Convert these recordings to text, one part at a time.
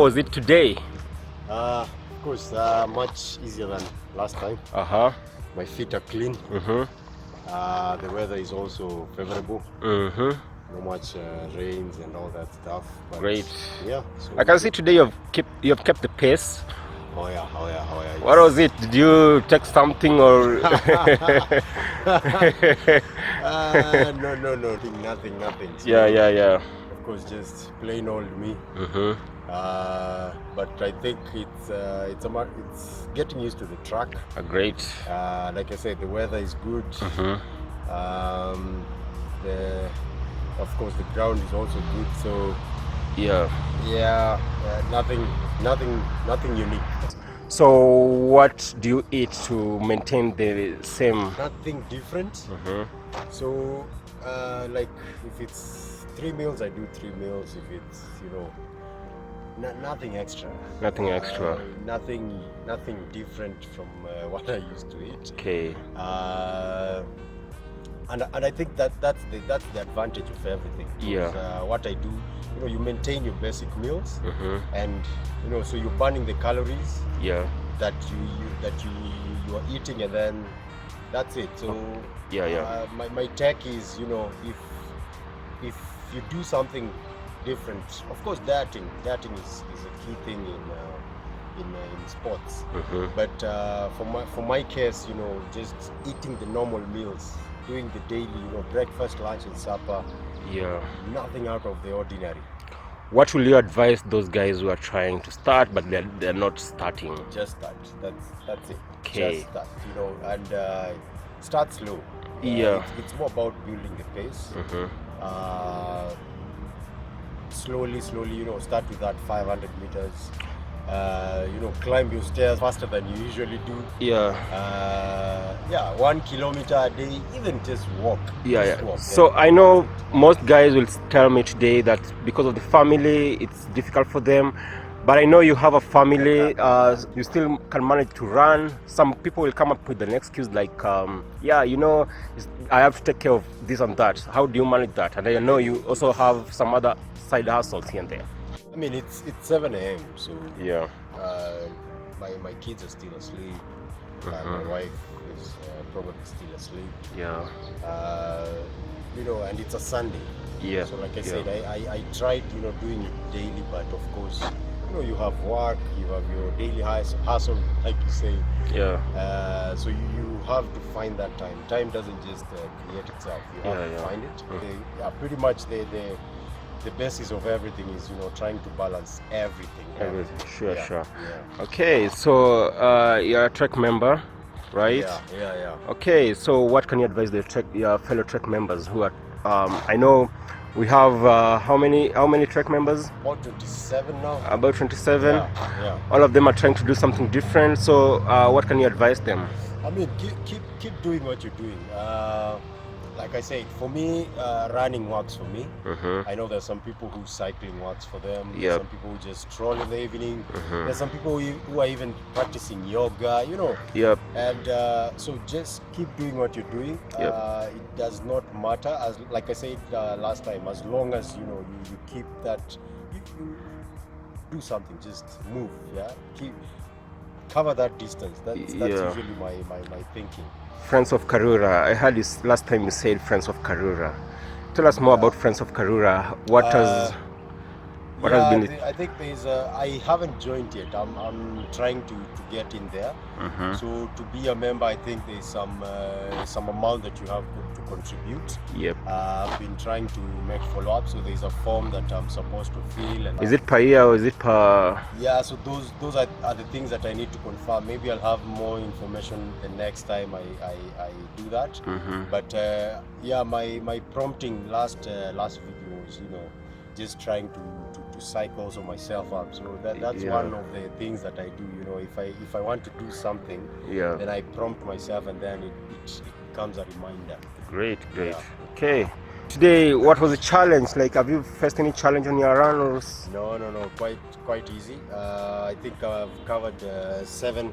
was it today? Of course, much easier than last time. My feet are clean. The weather is also favorable. No much rains and all that stuff. But Great. Yeah. So I can see today you've kept the pace. Oh yeah. What was it? Did you take something or? No, nothing. So, Yeah. Of course, just plain old me. But I think it's getting used to the track. Great. Like I said, the weather is good. Of course, the ground is also good. So nothing unique. So what do you eat to maintain the same? Nothing different. So like if it's 3 meals, I do 3 meals. If it's nothing extra. Nothing extra. Nothing different from what I used to eat. Okay. And I think that's the advantage of everything. What I do, you maintain your basic meals, and so you're burning the calories that you are eating, and then that's it. So my tech is, if you do something different, of course dieting is a key thing in sports. But for my case, just eating the normal meals, doing the daily, breakfast, lunch, and supper. Nothing out of the ordinary. What will you advise those guys who are trying to start but they're not starting? Just start. That's it. Okay. Just start. And start slow. It's more about building the pace. Slowly. Start with that 500 meters. Climb your stairs faster than you usually do. 1 kilometer a day, even just walk. Walk. So I know most guys will tell me today that because of the family, it's difficult for them. But I know you have a family, you still can manage to run. Some people will come up with an excuse like, I have to take care of this and that. How do you manage that? And I know you also have some other side hustles here and there. I mean, it's 7 a.m. So my kids are still asleep. My wife is probably still asleep. And it's a Sunday. So like I said, I tried doing it daily, but of course you have work, you have your daily hustle, like you say. So you have to find that time. Time doesn't just create itself. You have to find it. Pretty much the basis of everything is trying to balance everything. Sure. Okay, so you're a Trek member, right? Yeah. Okay, so what can you advise your fellow Trek members who are I know we have how many Trek members? About 27 now. About 27. Yeah. All of them are trying to do something different, so what can you advise them? I mean, keep doing what you're doing. Like I said, for me, running works for me. I know there's some people who cycling works for them. There's some people who just stroll in the evening. There's some people who are even practicing yoga, And so just keep doing what you're doing. It does not matter, as like I said last time, as long as you keep that, you do something, just move. Cover that distance. That's usually my thinking. Friends of Karura. I heard this last time you said Friends of Karura. Tell us more about Friends of Karura. What has been it? I think there's I haven't joined yet. I'm trying to get in there. So to be a member, I think there's some amount that you have to contribute. I've been trying to make follow-up. So there's a form that I'm supposed to fill. And is it per year or is it per? So those are the things that I need to confirm. Maybe I'll have more information the next time I do that. But my prompting last video was just trying to psych also myself up. So that's one of the things that I do. If I want to do something, then I prompt myself, and then it becomes a reminder. Great. Okay, today, what was the challenge? Like, have you faced any challenge on your run? Or... No. Quite easy. I think I've covered 7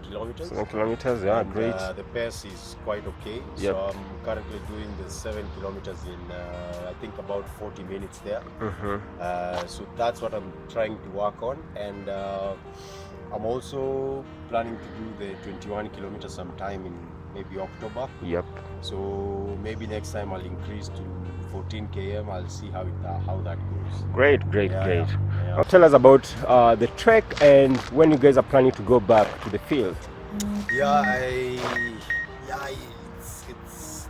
kilometers. 7 kilometers, yeah, and, great. The pace is quite okay. Yep. So I'm currently doing the 7 kilometers in I think about 40 minutes there. So that's what I'm trying to work on, and I'm also planning to do the 21 kilometers sometime in maybe October. Yep. So maybe next time I'll increase to 14 km. I'll see how that goes. Great. Yeah. Now tell us about the trek and when you guys are planning to go back to the field.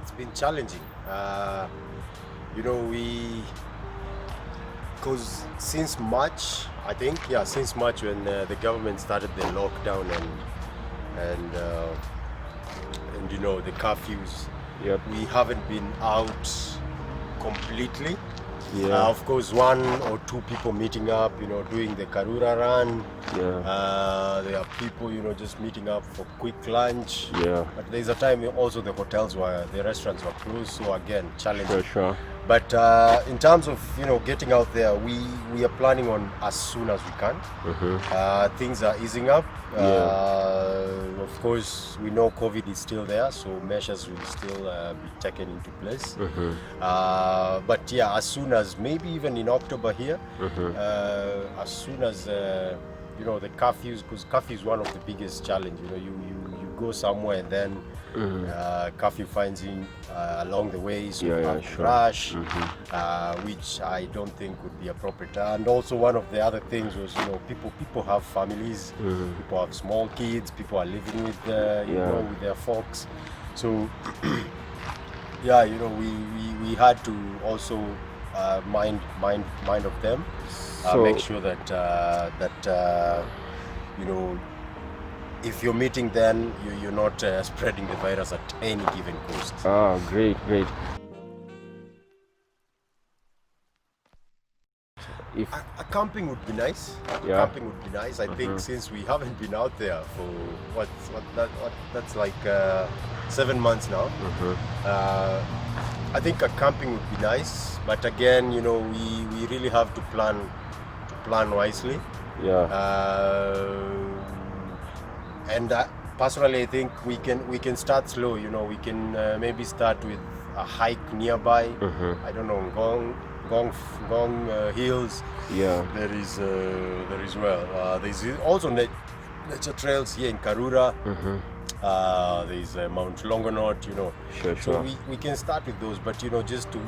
It's been challenging. Because since March, I think, since March when the government started the lockdown and the curfews, Yep. we haven't been out completely. Yeah. Of course, 1 or 2 people meeting up, doing the Karura run. Yeah. There are people, just meeting up for quick lunch. Yeah. But there's a time also the restaurants were closed, so again, challenging. Sure. But in terms of getting out there, we are planning on as soon as we can. Things are easing up. Of course, we know COVID is still there, so measures will still be taken into place. But as soon as maybe even in October here, as soon as the curfews, because curfew is one of the biggest challenge. You go somewhere and then curfew finds you along the way, so you have to rush, which I don't think would be appropriate. And also one of the other things was, people have families, people have small kids, people are living with with their folks. So we had to also mind of them, make sure that if you're meeting, then you're not spreading the virus at any given cost. Great. If a camping would be nice. Camping would be nice. I think since we haven't been out there for that's like 7 months now. I think a camping would be nice, but again, we really have to plan wisely. And personally, I think we can start slow. We can maybe start with a hike nearby. I don't know, Gong Hills. There's also nature trails here in Karura. There's Mount Longonot. So we can start with those, but just to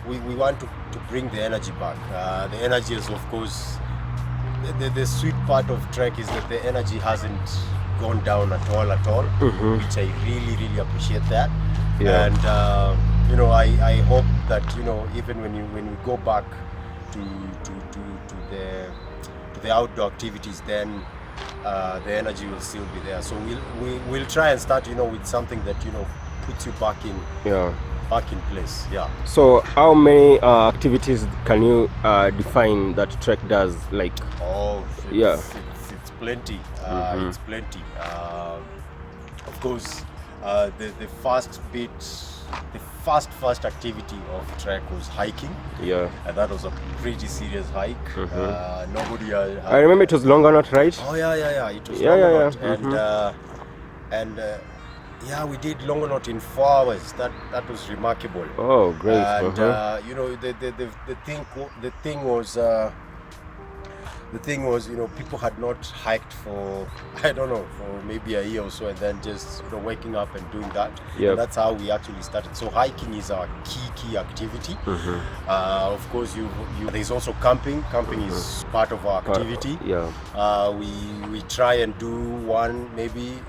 we want to bring the energy back. The energy is, of course, the sweet part of trek is that the energy hasn't gone down at all, which I really appreciate that. And I hope that even when we go back to the outdoor activities, then the energy will still be there. So we'll try and start with something that puts you back in place. So how many activities can you define that trek does? Like it's plenty. It's plenty. Of course, the first activity of trek was hiking. And that was a pretty serious hike. Nobody. I remember it was Longonot, right? Oh yeah. It was Longonot. And we did Longonot in 4 hours. That was remarkable. Oh, great. And the thing was, people had not hiked for maybe a year or so, and then just waking up and doing that. And that's how we actually started. So hiking is our key activity. Of course, there's also camping. Camping is part of our activity. We try and do one maybe.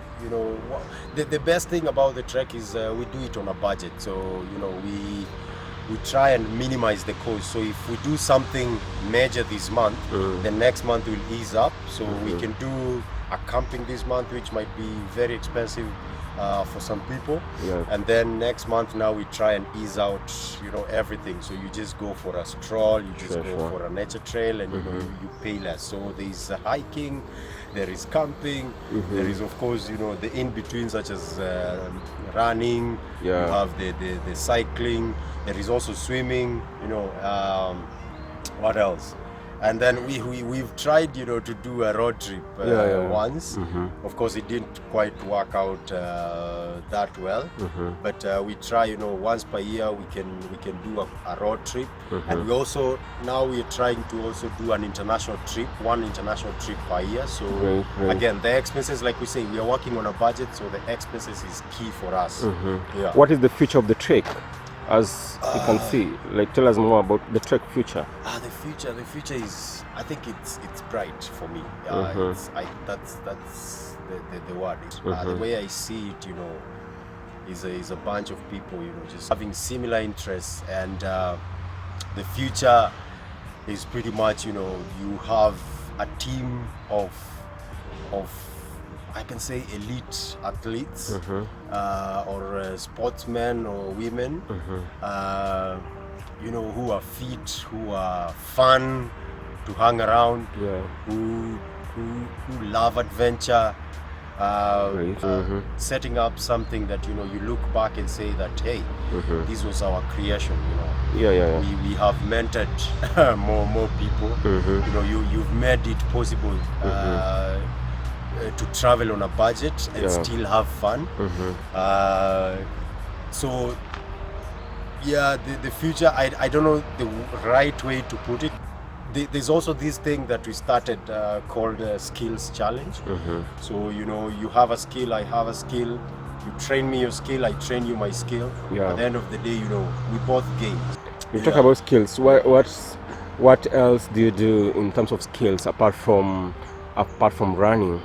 The best thing about the trek is we do it on a budget. So we try and minimize the cost. So if we do something major this month, the next month will ease up. So we can do a camping this month, which might be very expensive for some people. Yeah. And then next month now we try and ease out, you know, everything. So you just go for a stroll, you just go for a nature trail, and you pay less. So there's hiking, there is camping, there is of course, you know, the in-between such as running, you have the cycling, there is also swimming, you know, what else? And then we've tried, you know, to do a road trip once. Of course, it didn't quite work out that well. But we try, you know, once per year we can do a road trip. And we also now we're trying to also do an international trip, one international trip per year. So again, the expenses, like we say, we are working on a budget, so the expenses is key for us. Yeah. What is the future of the trek? As you can see, like, tell us more about the trek future. The future is, I think it's bright for me. That's the word. The way I see it, you know, is a bunch of people, you know, just having similar interests, and the future is pretty much, you know, you have a team of I can say elite athletes or sportsmen or women, you know, who are fit, who are fun to hang around, who love adventure, setting up something that, you know, you look back and say that, hey, this was our creation, you know. We have mentored more people, you know, you've made it possible to travel on a budget and still have fun. So yeah, the future, I don't know the right way to put it. There's also this thing that we started called skills challenge. So, you know, you have a skill, I have a skill, you train me your skill, I train you my skill. At the end of the day, you know, we both gain. You talk about skills. What else do you do in terms of skills apart from running?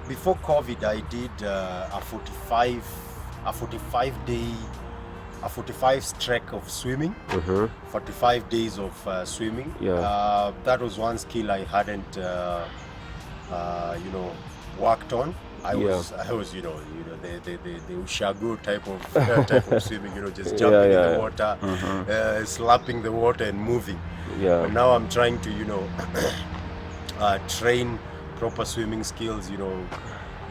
Before COVID, I did a 45 streak of swimming, 45 days of swimming. That was one skill I hadn't, you know, worked on. I was, you know, the ushago type of swimming, you know, just jumping in the water, slapping the water and moving. But now I'm trying to, you know, train proper swimming skills, you know,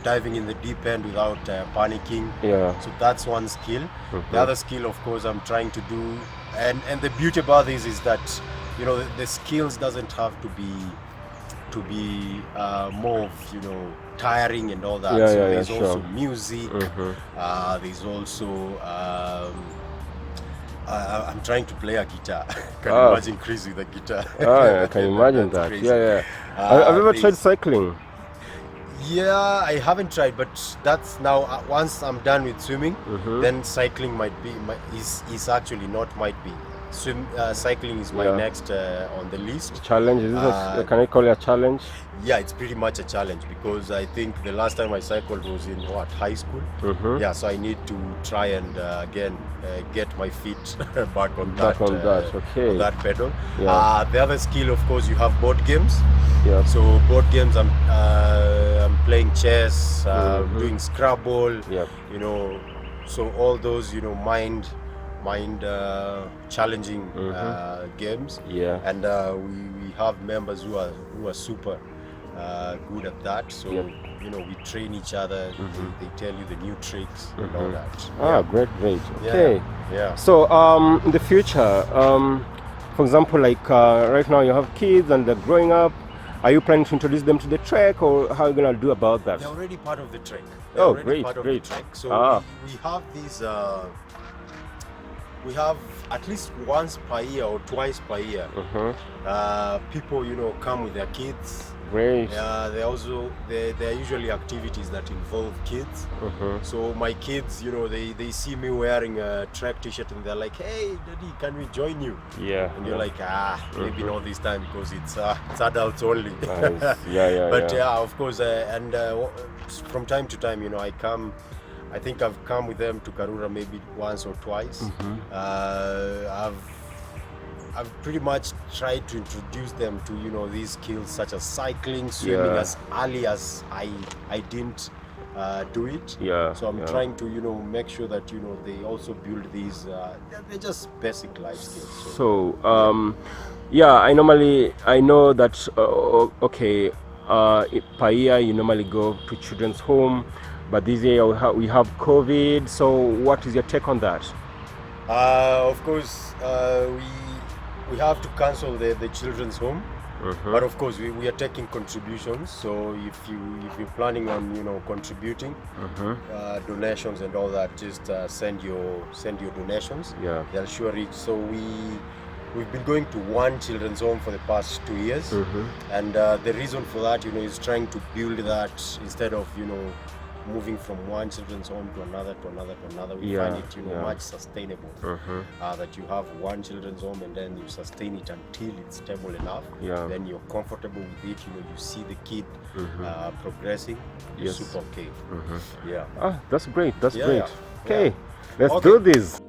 diving in the deep end without panicking. So that's one skill. The other skill, of course, I'm trying to do, and the beauty about this is that, you know, the skills doesn't have to be more of, you know, tiring and all that. So there's also music. There's also I'm trying to play a guitar. Can you imagine Chris with a guitar? I can imagine that. Crazy. Have you ever tried cycling? Yeah, I haven't tried, but that's now once I'm done with swimming, then cycling is actually not might be. Cycling is my next on the list. Challenge? Is this can I call it a challenge? Yeah, it's pretty much a challenge because I think the last time I cycled was in high school. Yeah, so I need to try and again get my feet back on that pedal. The other skill, of course, you have board games. So board games, I'm playing chess, doing Scrabble. You know, so all those, you know, mind challenging games. And we have members who are super good at that. So you know, we train each other. They tell you the new tricks and all that. Great. Okay. So in the future, for example, like right now you have kids and they're growing up. Are you planning to introduce them to the trek, or how are you gonna do about that? They're already part of the trek. Great. So we have these. We have at least once per year or twice per year. People, you know, come with their kids. Great. There are usually activities that involve kids. So my kids, you know, they see me wearing a trek t-shirt and they're like, "Hey, Daddy, can we join you?" And you're like, maybe not this time because it's adults only. Nice. But of course, and from time to time, you know, I think I've come with them to Karura maybe once or twice. I've pretty much tried to introduce them to, you know, these skills such as cycling, swimming as early as I didn't do it. So I'm trying to, you know, make sure that, you know, they also build these. They're just basic life skills. I know that okay, per year you normally go to children's home, but this year we have COVID. So what is your take on that? Of course, we have to cancel the children's home. But of course, we are taking contributions. So if you're planning on, you know, contributing donations and all that, just send your donations. They'll sure reach. So we've been going to one children's home for the past 2 years, and the reason for that, you know, is trying to build that instead of, you know, moving from one children's home to another. We find it, you know, much sustainable. That you have one children's home and then you sustain it until it's stable enough. Then you're comfortable with it. You know, you see the kid progressing. You're super okay. That's great. That's great. Okay, let's do this.